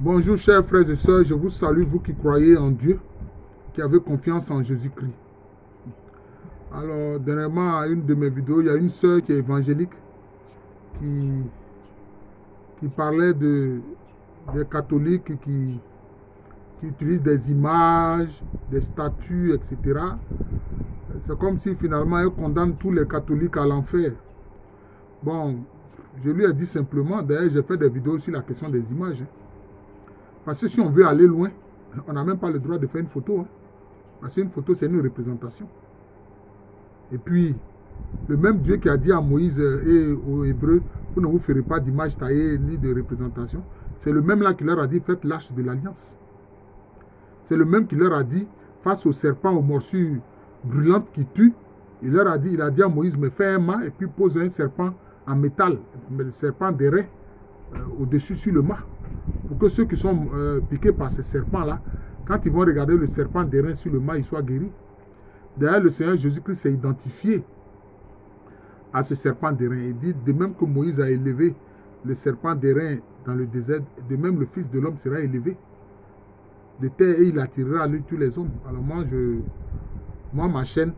Bonjour chers frères et sœurs, je vous salue, vous qui croyez en Dieu, qui avez confiance en Jésus-Christ. Alors, dernièrement, à une de mes vidéos, il y a une sœur qui est évangélique qui parlait des catholiques qui utilisent des images, des statues, etc. C'est comme si finalement elle condamne tous les catholiques à l'enfer. Bon, je lui ai dit simplement, d'ailleurs j'ai fait des vidéos sur la question des images. Parce que si on veut aller loin, on n'a même pas le droit de faire une photo. Parce qu'une photo, c'est une représentation. Et puis, le même Dieu qui a dit à Moïse et aux Hébreux, vous ne vous ferez pas d'image taillée ni de représentation, c'est le même là qui leur a dit, faites l'arche de l'alliance. C'est le même qui leur a dit, face au serpent, aux morsures brûlantes qui tuent, il a dit à Moïse, mais fais un mât et puis pose un serpent en métal, le serpent d'airain, au-dessus sur le mât. Pour que ceux qui sont piqués par ces serpents-là, quand ils vont regarder le serpent d'airain sur le mât, ils soient guéris. D'ailleurs, le Seigneur Jésus-Christ s'est identifié à ce serpent d'airain. Il dit, de même que Moïse a élevé le serpent d'airain dans le désert, de même le Fils de l'homme sera élevé de terre et il attirera à lui tous les hommes. Alors moi ma chaîne,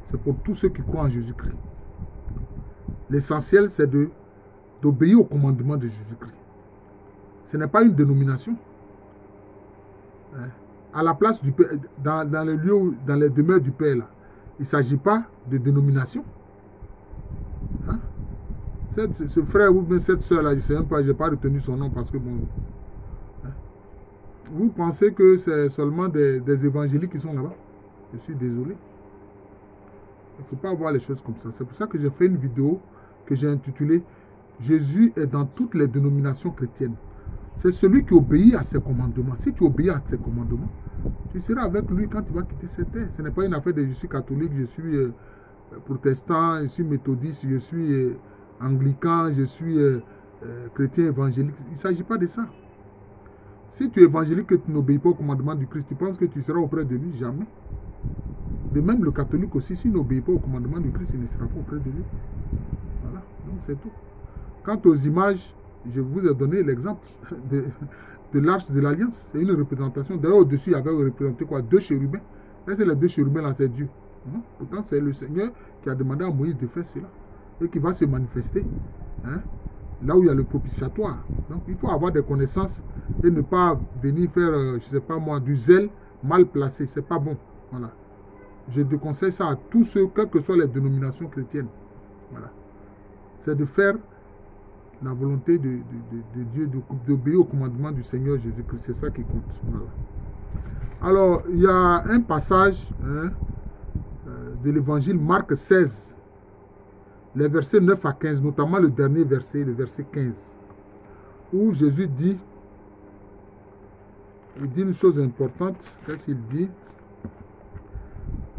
c'est pour tous ceux qui croient en Jésus-Christ. L'essentiel, c'est d'obéir au commandement de Jésus-Christ. Ce n'est pas une dénomination. À la place du Père, dans les lieux, dans les demeures du Père, là, il ne s'agit pas de dénomination. Hein? Ce frère ou bien cette soeur-là, je ne sais même pas, je n'ai pas retenu son nom parce que bon. Hein? Vous pensez que c'est seulement des évangéliques qui sont là-bas? Je suis désolé. Il ne faut pas voir les choses comme ça. C'est pour ça que j'ai fait une vidéo que j'ai intitulée « Jésus est dans toutes les dénominations chrétiennes ». C'est celui qui obéit à ses commandements. Si tu obéis à ses commandements, tu seras avec lui quand tu vas quitter cette terre. Ce n'est pas une affaire de je suis catholique, je suis protestant, je suis méthodiste, je suis anglican, je suis chrétien évangélique. Il ne s'agit pas de ça. Si tu es évangélique et que tu n'obéis pas au commandement du Christ, tu penses que tu seras auprès de lui? Jamais. De même, le catholique aussi, s'il n'obéit pas au commandement du Christ, il ne sera pas auprès de lui. Voilà, donc c'est tout. Quant aux images, je vous ai donné l'exemple de l'arche de l'alliance. C'est une représentation. D'ailleurs, au-dessus, il y avait représenté quoi? 2 chérubins. Là, c'est les 2 chérubins, là, c'est Dieu. Pourtant, c'est le Seigneur qui a demandé à Moïse de faire cela. Et qui va se manifester. Là où il y a le propitiatoire. Donc, il faut avoir des connaissances et ne pas venir faire, je ne sais pas moi, du zèle mal placé. C'est pas bon. Voilà. Je déconseille ça à tous ceux, quelles que soient les dénominations chrétiennes. Voilà. C'est de faire la volonté de Dieu, d'obéir au commandement du Seigneur Jésus-Christ. C'est ça qui compte. Voilà. Alors, il y a un passage de l'évangile Marc 16, les versets 9 à 15, notamment le dernier verset, le verset 15, où Jésus dit, il dit une chose importante. Qu'est-ce qu'il dit?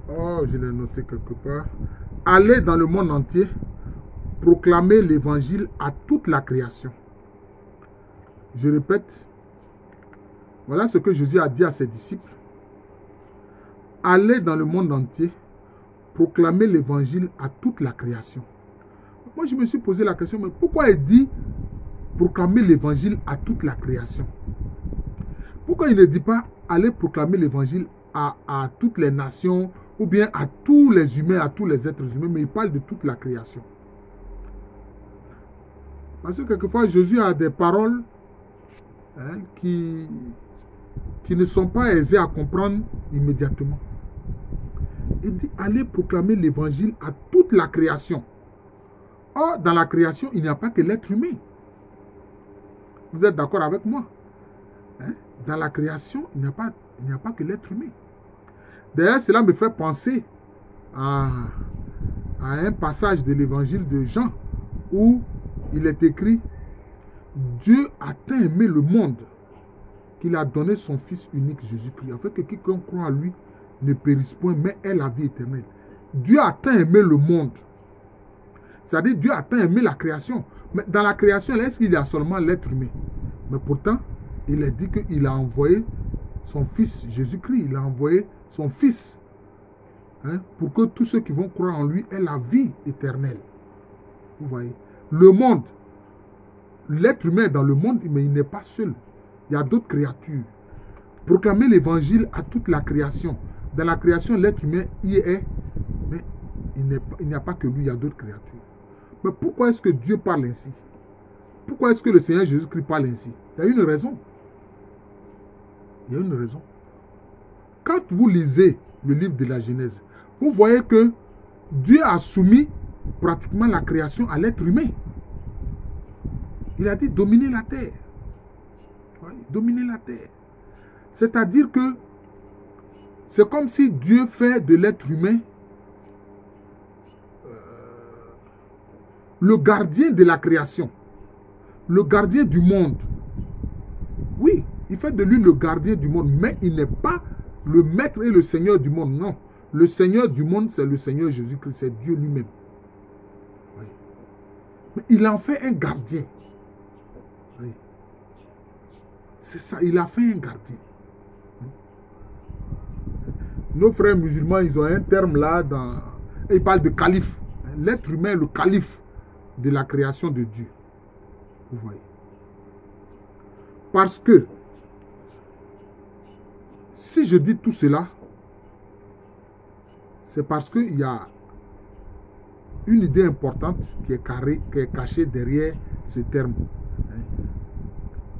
Oh, je l'ai noté quelque part. Allez dans le monde entier, proclamer l'évangile à toute la création. Je répète, voilà ce que Jésus a dit à ses disciples. Allez dans le monde entier, proclamer l'évangile à toute la création. Moi, je me suis posé la question, mais pourquoi il dit proclamer l'évangile à toute la création? Pourquoi il ne dit pas allez proclamer l'évangile à toutes les nations ou bien à tous les humains, à tous les êtres humains, mais il parle de toute la création? Parce que quelquefois, Jésus a des paroles qui ne sont pas aisées à comprendre immédiatement. Il dit, allez proclamer l'évangile à toute la création. Or, dans la création, il n'y a pas que l'être humain. Vous êtes d'accord avec moi? Dans la création, il n'y a pas que l'être humain. D'ailleurs, cela me fait penser à un passage de l'évangile de Jean où il est écrit, Dieu a tant aimé le monde qu'il a donné son Fils unique Jésus-Christ, afin que quiconque croit en lui ne périsse point, mais ait la vie éternelle. Dieu a tant aimé le monde. C'est-à-dire, Dieu a tant aimé la création. Mais dans la création, est-ce qu'il y a seulement l'être humain? Mais pourtant, il est dit qu'il a envoyé son Fils Jésus-Christ. Il a envoyé son Fils pour que tous ceux qui vont croire en lui aient la vie éternelle. Vous voyez? Le monde, l'être humain est dans le monde, mais il n'est pas seul. Il y a d'autres créatures. Proclamer l'évangile à toute la création. Dans la création, l'être humain y est, mais il n'y a pas que lui, il y a d'autres créatures. Mais pourquoi est-ce que Dieu parle ainsi? Pourquoi est-ce que le Seigneur Jésus-Christ parle ainsi? Il y a une raison. Il y a une raison. Quand vous lisez le livre de la Genèse, vous voyez que Dieu a soumis pratiquement la création à l'être humain. Il a dit dominer la terre. Dominer la terre. C'est-à-dire que c'est comme si Dieu fait de l'être humain le gardien de la création, le gardien du monde. Oui, il fait de lui le gardien du monde, mais il n'est pas le maître et le Seigneur du monde, non. Le Seigneur du monde, c'est le Seigneur Jésus-Christ, c'est Dieu lui-même. Oui. Mais il en fait un gardien. Oui. C'est ça, il a fait un gardien. Nos frères musulmans, ils ont un terme là, ils parlent de calife. L'être humain est le calife de la création de Dieu. Vous voyez. Parce que, si je dis tout cela, c'est parce qu'il y a une idée importante qui est cachée derrière ce terme.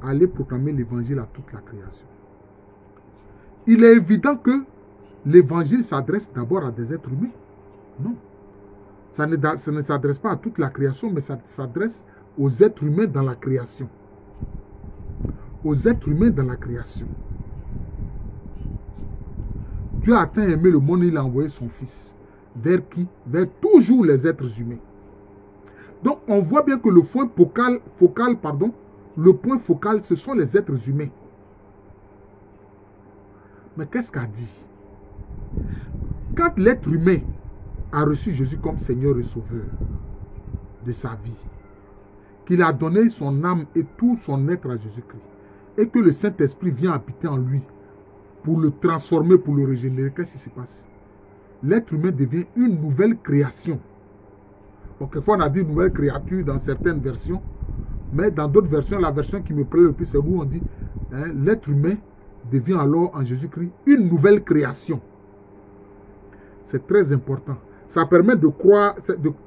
Aller proclamer l'évangile à toute la création. Il est évident que l'évangile s'adresse d'abord à des êtres humains. Non. Ça ne s'adresse pas à toute la création, mais ça s'adresse aux êtres humains dans la création. Aux êtres humains dans la création. Dieu a tant aimé le monde, il a envoyé son Fils. Vers qui? Vers toujours les êtres humains. Donc, on voit bien que le point focal, ce sont les êtres humains. Mais qu'est-ce qu'a dit? Quand l'être humain a reçu Jésus comme Seigneur et Sauveur de sa vie, qu'il a donné son âme et tout son être à Jésus-Christ, et que le Saint-Esprit vient habiter en lui pour le transformer, pour le régénérer, qu'est-ce qui se passe? L'être humain devient une nouvelle création. Donc, quelquefois, on a dit une nouvelle créature dans certaines versions, mais dans d'autres versions, la version qui me plaît le plus, c'est où on dit l'être humain devient alors en Jésus-Christ une nouvelle création. C'est très important. Ça permet de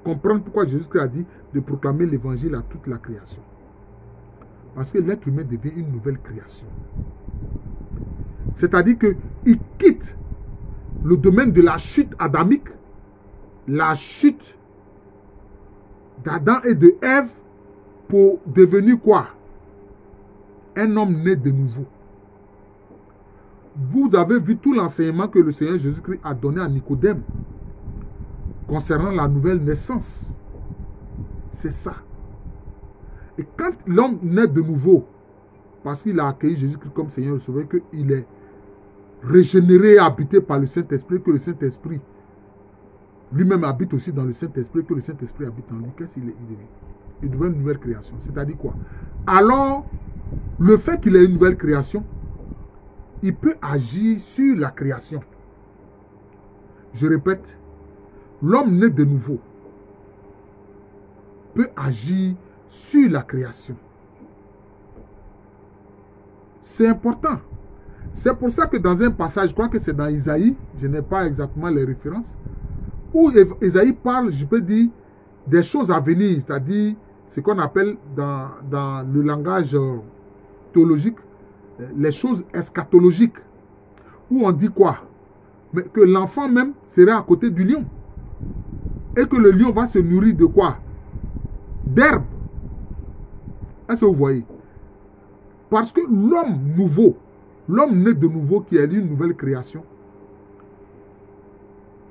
comprendre pourquoi Jésus-Christ a dit de proclamer l'évangile à toute la création. Parce que l'être humain devient une nouvelle création. C'est-à-dire qu'il quitte le domaine de la chute adamique, la chute d'Adam et de Ève, pour devenir quoi? Un homme né de nouveau. Vous avez vu tout l'enseignement que le Seigneur Jésus-Christ a donné à Nicodème concernant la nouvelle naissance. C'est ça. Et quand l'homme naît de nouveau, parce qu'il a accueilli Jésus-Christ comme Seigneur et Sauveur, qu'il est régénéré et habité par le Saint-Esprit, que le Saint-Esprit lui-même habite aussi dans le Saint-Esprit, que le Saint-Esprit habite en lui, qu'est-ce qu'il devient? Il devient une nouvelle création. C'est-à-dire quoi? Alors, le fait qu'il ait une nouvelle création, il peut agir sur la création. Je répète, l'homme né de nouveau peut agir sur la création. C'est important. C'est pour ça que dans un passage, je crois que c'est dans Isaïe, je n'ai pas exactement les références, où Isaïe parle, je peux dire, des choses à venir, c'est-à-dire ce qu'on appelle dans le langage théologique, les choses eschatologiques, où on dit quoi? Mais que l'enfant même sera à côté du lion. Et que le lion va se nourrir de quoi? D'herbe. Est-ce que vous voyez? Parce que l'homme nouveau, l'homme né de nouveau qui est une nouvelle création,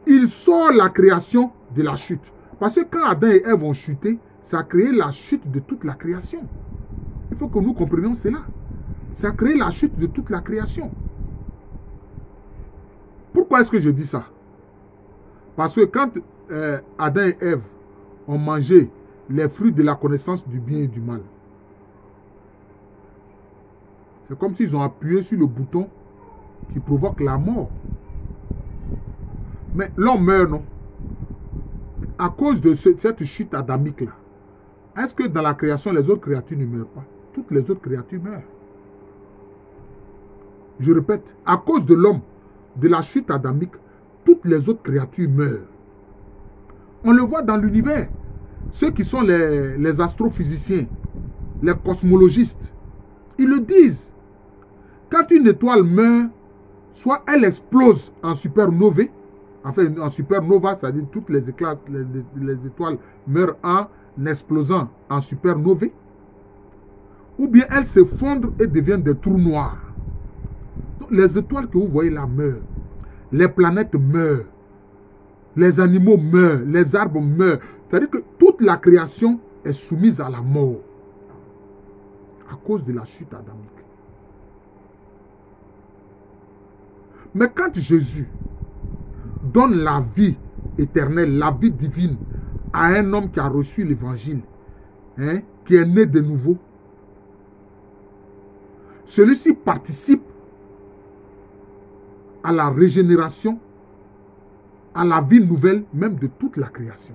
il sort la création de la chute. Parce que quand Adam et Ève ont chuté, ça a créé la chute de toute la création. Il faut que nous comprenions cela. Ça a créé la chute de toute la création. Pourquoi est-ce que je dis ça? Parce que quand Adam et Ève ont mangé les fruits de la connaissance du bien et du mal, c'est comme s'ils ont appuyé sur le bouton qui provoque la mort. Mais l'homme meurt, non? À cause de cette chute adamique-là, est-ce que dans la création, les autres créatures ne meurent pas? Toutes les autres créatures meurent. Je répète, à cause de l'homme, de la chute adamique, toutes les autres créatures meurent. On le voit dans l'univers. Ceux qui sont les astrophysiciens, les cosmologistes, ils le disent. Quand une étoile meurt, soit elle explose en supernovae, enfin en supernova, c'est-à-dire toutes les étoiles meurent en explosant en supernovae, ou bien elles s'effondrent et deviennent des trous noirs. Donc, les étoiles que vous voyez là meurent, les planètes meurent, les animaux meurent, les arbres meurent. C'est-à-dire que toute la création est soumise à la mort à cause de la chute adamique. Mais quand Jésus donne la vie éternelle, la vie divine à un homme qui a reçu l'évangile, hein, qui est né de nouveau, celui-ci participe à la régénération, à la vie nouvelle, même de toute la création.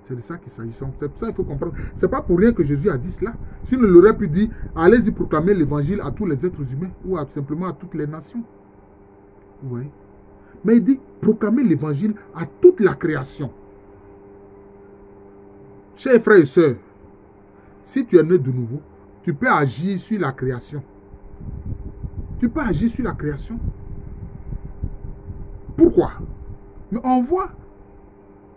C'est de ça qu'il s'agit. C'est pour ça qu'il faut comprendre. Ce n'est pas pour rien que Jésus a dit cela. Sinon, il aurait pu dire, allez-y proclamer l'évangile à tous les êtres humains, ou simplement à toutes les nations. Vous voyez? Mais il dit, proclamer l'évangile à toute la création. Chers frères et sœurs, si tu es né de nouveau, tu peux agir sur la création. Tu peux agir sur la création. Pourquoi? Mais on voit,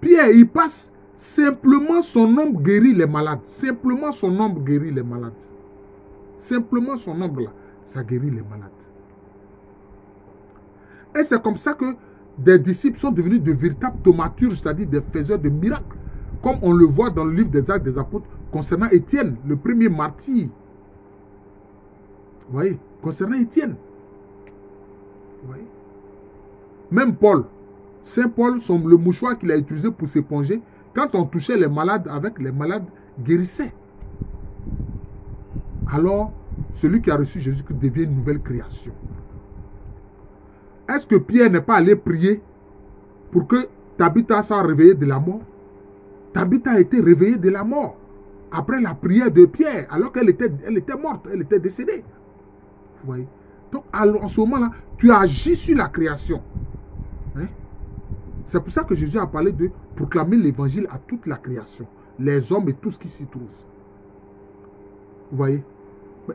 Pierre, il passe, simplement son nombre guérit les malades. Simplement son nombre guérit les malades. Simplement son nombre là, ça guérit les malades. Et c'est comme ça que des disciples sont devenus de véritables thaumaturges, c'est-à-dire des faiseurs de miracles. Comme on le voit dans le livre des Actes des Apôtres, concernant Étienne, le premier martyr. Vous voyez, concernant Étienne. Vous voyez. Même Paul, Saint Paul, le mouchoir qu'il a utilisé pour s'éponger, quand on touchait les malades avec, les malades guérissaient. Alors, celui qui a reçu Jésus-Christ devient une nouvelle création. Est-ce que Pierre n'est pas allé prier pour que Tabitha soit réveillée de la mort? Tabitha a été réveillée de la mort après la prière de Pierre, alors qu'elle était morte, elle était décédée. Vous voyez? Donc, en ce moment-là, tu agis sur la création. Hein? C'est pour ça que Jésus a parlé de proclamer l'évangile à toute la création, les hommes et tout ce qui s'y trouve. Vous voyez?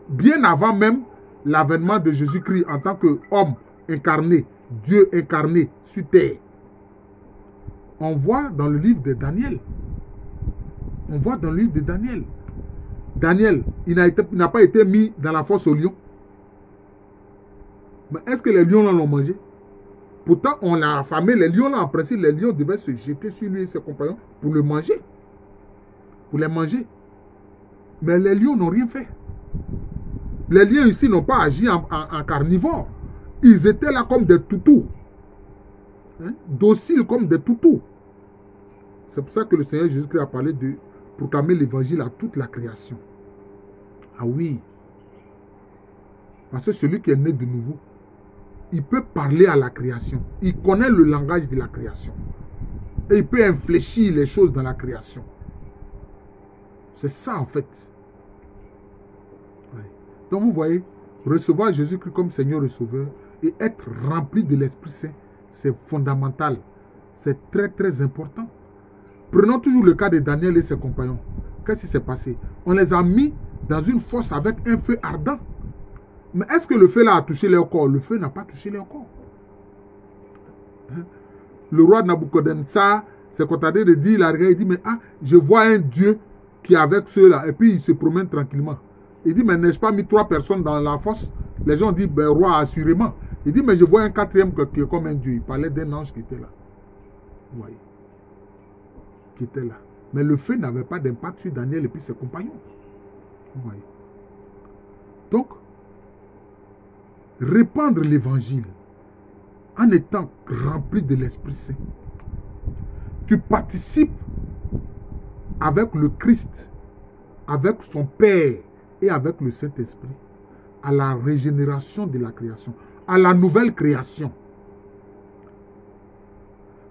Bien avant même l'avènement de Jésus-Christ en tant qu'homme incarné, Dieu incarné sur terre, on voit dans le livre de Daniel. On voit dans le livre de Daniel. Daniel, il n'a pas été mis dans la fosse aux lions. Mais est-ce que les lions l'ont mangé? Pourtant, on l'a affamé. Les lions, là, en principe, les lions devaient se jeter sur lui et ses compagnons pour le manger. Pour les manger. Mais les lions n'ont rien fait. Les lions ici n'ont pas agi en carnivore. Ils étaient là comme des toutous. Hein? Dociles comme des toutous. C'est pour ça que le Seigneur Jésus-Christ a parlé de proclamer l'évangile à toute la création. Ah oui. Parce que celui qui est né de nouveau, il peut parler à la création. Il connaît le langage de la création. Et il peut infléchir les choses dans la création. C'est ça en fait. Ouais. Donc vous voyez, recevoir Jésus-Christ comme Seigneur et Sauveur et être rempli de l'Esprit Saint, c'est fondamental. C'est très très important. Prenons toujours le cas de Daniel et ses compagnons. Qu'est-ce qui s'est passé? On les a mis dans une fosse avec un feu ardent. Mais est-ce que le feu là a touché leur corps? Le feu n'a pas touché leur corps. Hein? Le roi Nabucodonosor s'est contenté de dire, il dit, mais ah, je vois un Dieu qui est avec ceux-là. Et puis il se promène tranquillement. Il dit, mais n'ai-je pas mis 3 personnes dans la fosse? Les gens disent, ben roi, assurément. Il dit, mais je vois un 4e qui est comme un Dieu. Il parlait d'un ange qui était là. Vous voyez? Qui était là. Mais le feu n'avait pas d'impact sur Daniel et puis ses compagnons. Vous voyez? Donc, répandre l'évangile en étant rempli de l'Esprit Saint. Tu participes avec le Christ, avec son Père et avec le Saint-Esprit à la régénération de la création, à la nouvelle création.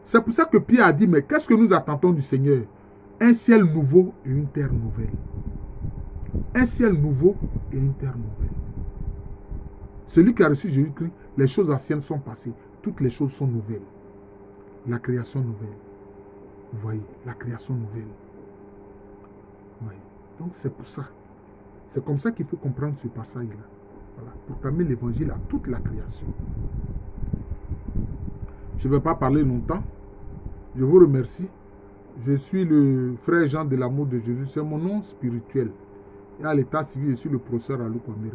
C'est pour ça que Pierre a dit, mais qu'est-ce que nous attendons du Seigneur? Un ciel nouveau et une terre nouvelle. Un ciel nouveau et une terre nouvelle. Celui qui a reçu Jésus-Christ, les choses anciennes sont passées. Toutes les choses sont nouvelles. La création nouvelle. Vous voyez, la création nouvelle. Vous voyez. Donc c'est pour ça. C'est comme ça qu'il faut comprendre ce passage-là. Voilà. Proclamer l'évangile à toute la création. Je ne vais pas parler longtemps. Je vous remercie. Je suis le frère Jean de l'amour de Jésus. C'est mon nom spirituel. Et à l'état civil, je suis le professeur Alou Kwame.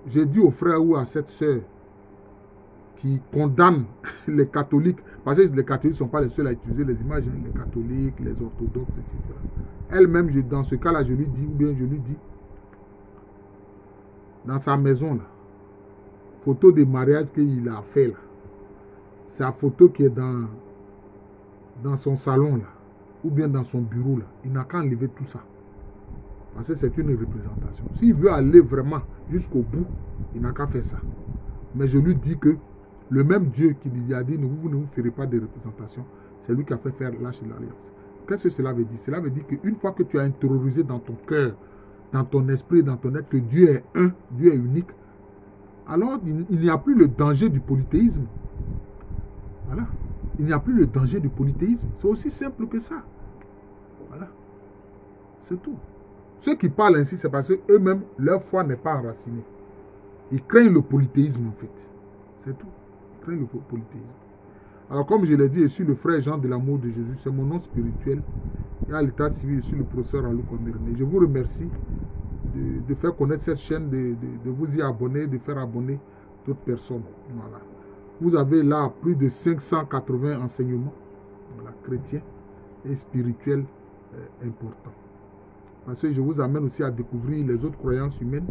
J'ai dit au frère ou à cette sœur qui condamne les catholiques, parce que les catholiques ne sont pas les seuls à utiliser les images, hein, les catholiques, les orthodoxes, etc. Elle-même, dans ce cas-là, je lui dis, ou bien je lui dis, dans sa maison, là, photo de mariage qu'il a fait, là, sa photo qui est dans son salon, là, ou bien dans son bureau, là, il n'a qu'à enlever tout ça. Parce que c'est une représentation. S'il veut aller vraiment jusqu'au bout, il n'a qu'à faire ça. Mais je lui dis que le même Dieu qui lui a dit, vous ne vous ferez pas de représentation, c'est lui qui a fait faire l'arche de l'alliance. Qu'est-ce que cela veut dire? Cela veut dire qu'une fois que tu as intériorisé dans ton cœur, dans ton esprit, dans ton être, que Dieu est un, Dieu est unique, alors il n'y a plus le danger du polythéisme. Voilà. Il n'y a plus le danger du polythéisme. C'est aussi simple que ça. Voilà. C'est tout. Ceux qui parlent ainsi, c'est parce qu'eux-mêmes, leur foi n'est pas enracinée. Ils craignent le polythéisme, en fait. C'est tout. Ils craignent le polythéisme. Alors, comme je l'ai dit, je suis le frère Jean de l'amour de Jésus. C'est mon nom spirituel. Et à l'état civil, je suis le professeur Alou Kwame. Je vous remercie de faire connaître cette chaîne, de vous y abonner, de faire abonner d'autres personnes. Voilà. Vous avez là plus de 580 enseignements, voilà, chrétiens et spirituels importants. Parce que je vous amène aussi à découvrir les autres croyances humaines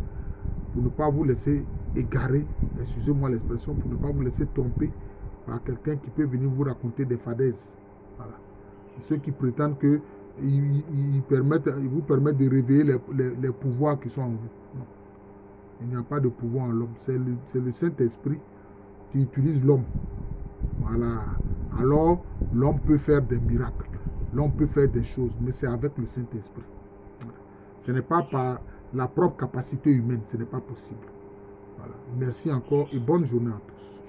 pour ne pas vous laisser égarer, excusez-moi l'expression, pour ne pas vous laisser tromper par quelqu'un qui peut venir vous raconter des fadaises. Voilà. Et ceux qui prétendent que ils vous permettent de réveiller les pouvoirs qui sont en vous. Non. Il n'y a pas de pouvoir en l'homme. C'est le Saint-Esprit qui utilise l'homme. Voilà. Alors, l'homme peut faire des miracles. L'homme peut faire des choses, mais c'est avec le Saint-Esprit. Ce n'est pas par la propre capacité humaine, ce n'est pas possible. Voilà. Merci encore et bonne journée à tous.